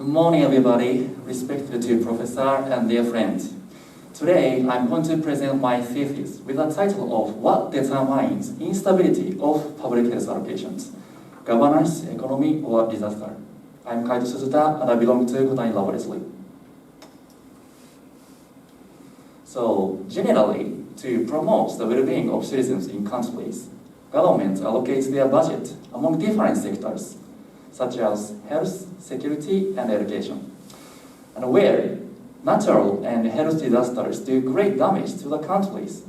Good morning, everybody. Respected to Professor and dear friends. Today, I'm going to present my thesis with the title of What Determines Instability of Public Health Allocations, Governance, Economy, or Disaster. I'm Suzuta, and I belong to Kotani Laboratory. So, generally, to promote the well-being of citizens in countries, government allocates their budget among different sectors, such as health, security, and education. And where natural and health disasters do great damage to the countries,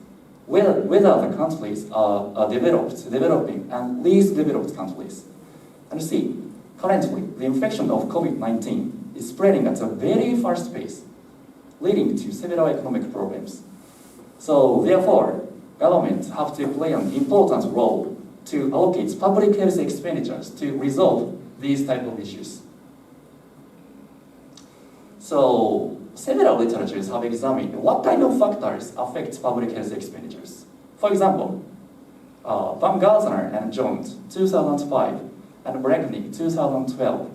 whether the countries are developing, and least developed countries. And see, currently, the infection of COVID-19 is spreading at a very fast pace, leading to several economic problems. So, therefore, governments have to play an important role to allocate public health expenditures to resolve these type of issues. So, several literatures have examined what kind of factors affect public health expenditures. For example, Van Garsner and Jones, 2005, and Bregny, 2012,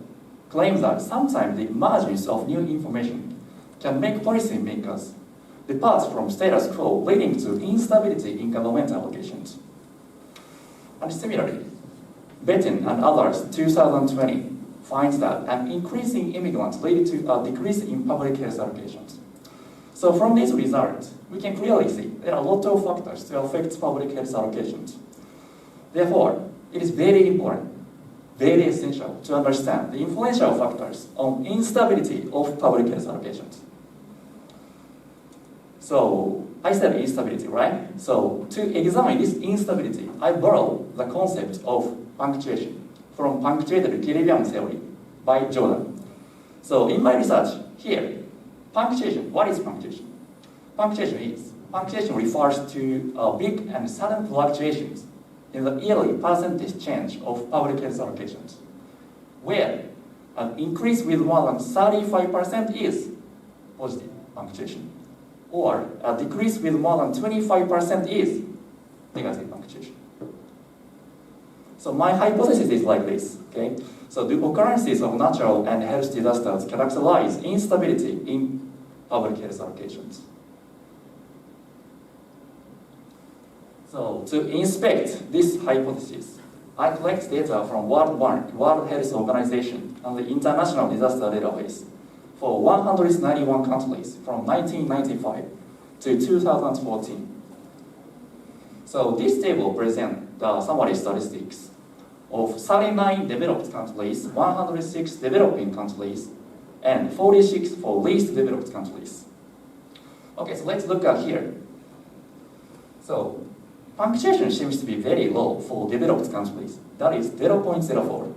claim that sometimes the emergence of new information can make policymakers depart from status quo, leading to instability in government allocations. And similarly, Betten and others, 2020, finds that an increase in immigrants led to a decrease in public health allocations. So from these results, we can clearly see there are a lot of factors to affect public health allocations. Therefore, it is very important, very essential to understand the influential factors on instability of public health allocations. So, I said instability, right? So, to examine this instability, I borrow the concept of punctuation from punctuated equilibrium theory by Jordan. So, in my research here, punctuation, what is punctuation? Punctuation refers to big and sudden fluctuations in the yearly percentage change of public health allocations, where an increase with more than 35% is positive punctuation, or a decrease with more than 25% is negative punctuation. So my hypothesis is like this, okay? So the occurrences of natural and health disasters characterize instability in public health allocations. So to inspect this hypothesis, I collect data from World Bank, World Health Organization, and the International Disaster Database for 191 countries from 1995 to 2014. So this table presents the summary statistics of 39 developed countries, 106 developing countries, and 46 for least developed countries. Okay, so let's look at here. So punctuation seems to be very low for developed countries, that is 0.04.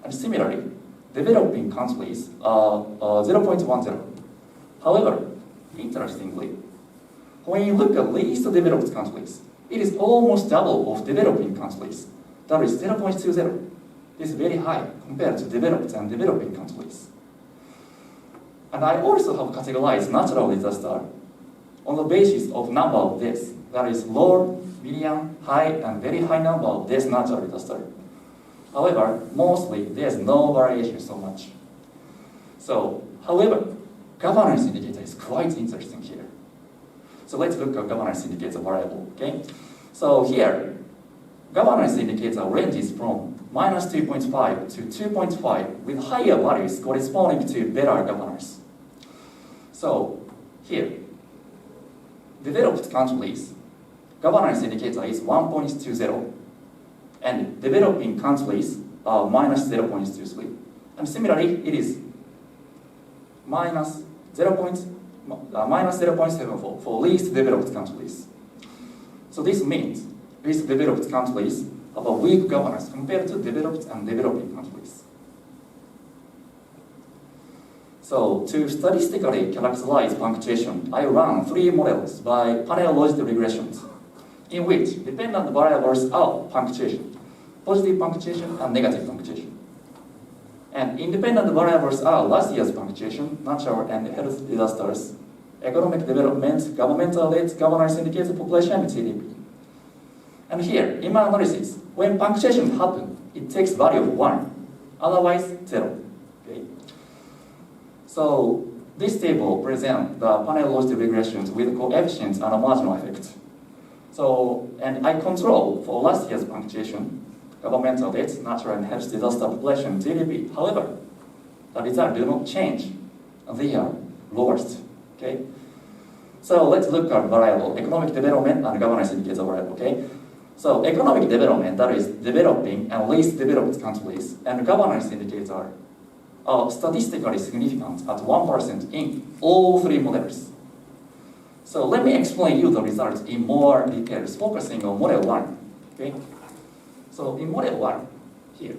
And similarly, developing countries are 0.10. However, interestingly, when you look at least developed countries, it is almost double of developing countries, that is 0.20. This is very high compared to developed and developing countries. And I also have categorized natural disaster on the basis of number of deaths, that is low, medium, high, and very high number of deaths natural disaster. However, mostly there's no variation so much. So, however, governance indicator is quite interesting here. So let's look at governance indicator variable, okay? So here, governance indicator ranges from minus 2.5 to 2.5 with higher values corresponding to better governance. So here, developed countries, governance indicator is 1.20, and developing countries are minus 0.23. And similarly, it is minus 0.74 for least developed countries. So this means least developed countries have a weak governance compared to developed and developing countries. So to statistically characterize punctuation, I ran 3 models by panel logistic regressions, in which dependent variables are punctuation, positive punctuation, and negative punctuation. And independent variables are last year's punctuation, natural and health disasters, economic development, governmental aid, governance indicator, population, and GDP. And here, in my analysis, when punctuation happens, it takes value of 1, otherwise 0. Okay? So this table presents the panel logistic regressions with coefficients and a marginal effect. So, and I control for last year's punctuation, governmental debts, natural and health disaster population, GDP. However, the results do not change. They are lowest. Okay? So let's look at variable, economic development and governance indicator variable. Okay? So economic development, that is developing and least developed countries, and governance indicator are statistically significant at 1% in all three models. So let me explain you the results in more details, focusing on model 1. Okay? So in model 1, here,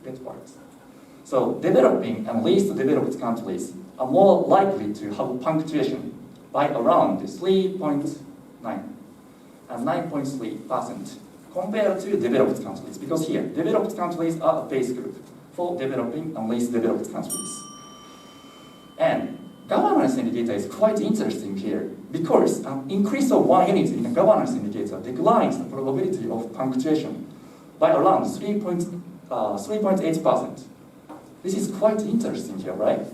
get parts. So developing and least developed countries are more likely to have punctuation by around 3.9 and 9.3% compared to developed countries, because here, developed countries are a base group for developing and least developed countries. And governance indicator is quite interesting here, because an increase of 1 unit in the governance indicator declines the probability of punctuation by around 3.8%. This is quite interesting here, right?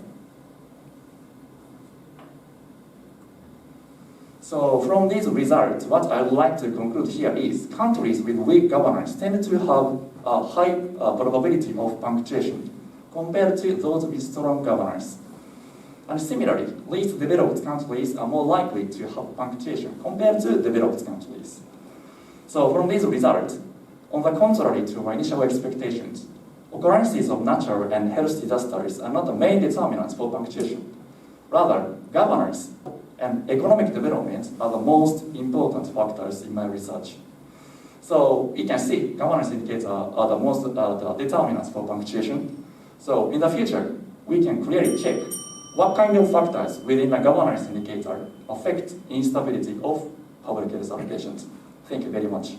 So from these results, what I would like to conclude here is countries with weak governance tend to have a high probability of punctuation compared to those with strong governance. And similarly, least developed countries are more likely to have punctuation compared to developed countries. So from these results, on the contrary to my initial expectations, occurrences of natural and health disasters are not the main determinants for punctuation. Rather, governance and economic development are the most important factors in my research. So you can see governance indicators are the most the determinants for punctuation. So in the future, we can clearly check what kind of factors within the governance indicator affect instability of public health applications. Thank you very much.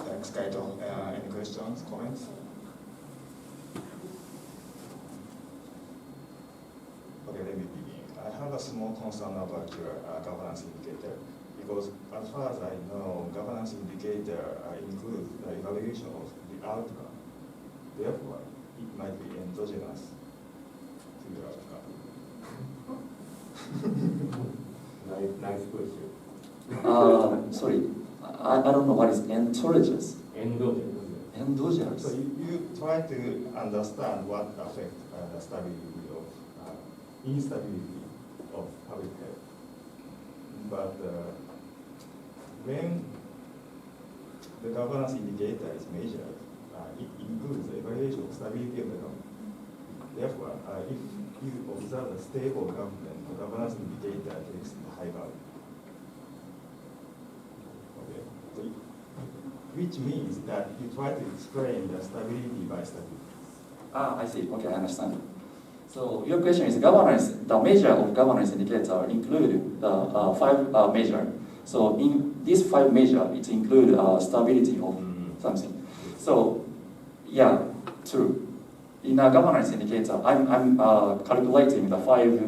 Thanks, Kaito. Any questions, comments? Okay, let me begin. I have a small concern about your governance indicator, because as far as I know, governance indicator includes the evaluation of the outcome. Therefore, it might be endogenous to the outcome. Nice question. Sorry, I don't know what is endogenous. Endogenous. So you try to understand what affects the stability of instability of public health. But when the governance indicator is measured, it includes the evaluation of stability of the government. Therefore, if you observe a stable government, the governance indicator takes the high value. Okay. So which means that you try to explain the stability by stability. I see. Okay, I understand. So your question is governance. The measure of governance indicator include the 5 measure. So in these 5 measure, it include stability of something. So yeah, true. In a governance indicator, I'm calculating the 5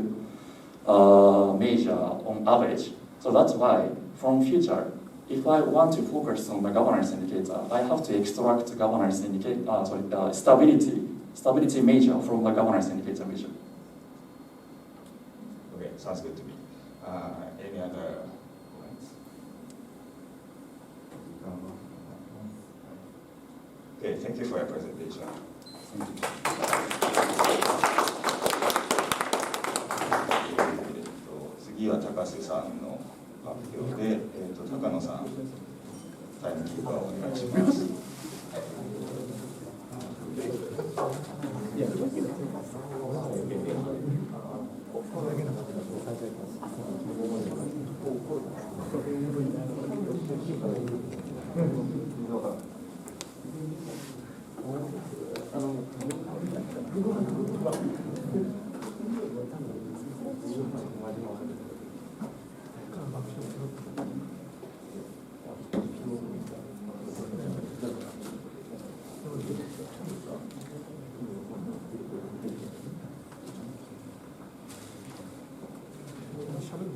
measure on average. So that's why from future, if I want to focus on the governance indicator, I have to extract governance indicator, stability measure from the governance indicator measure. Okay, sounds good to me. Any other comments? Okay, thank you for your presentation. Thank you. 次は高瀬さんの発表で、高野さん、タイムキーパーをお願いします。喋る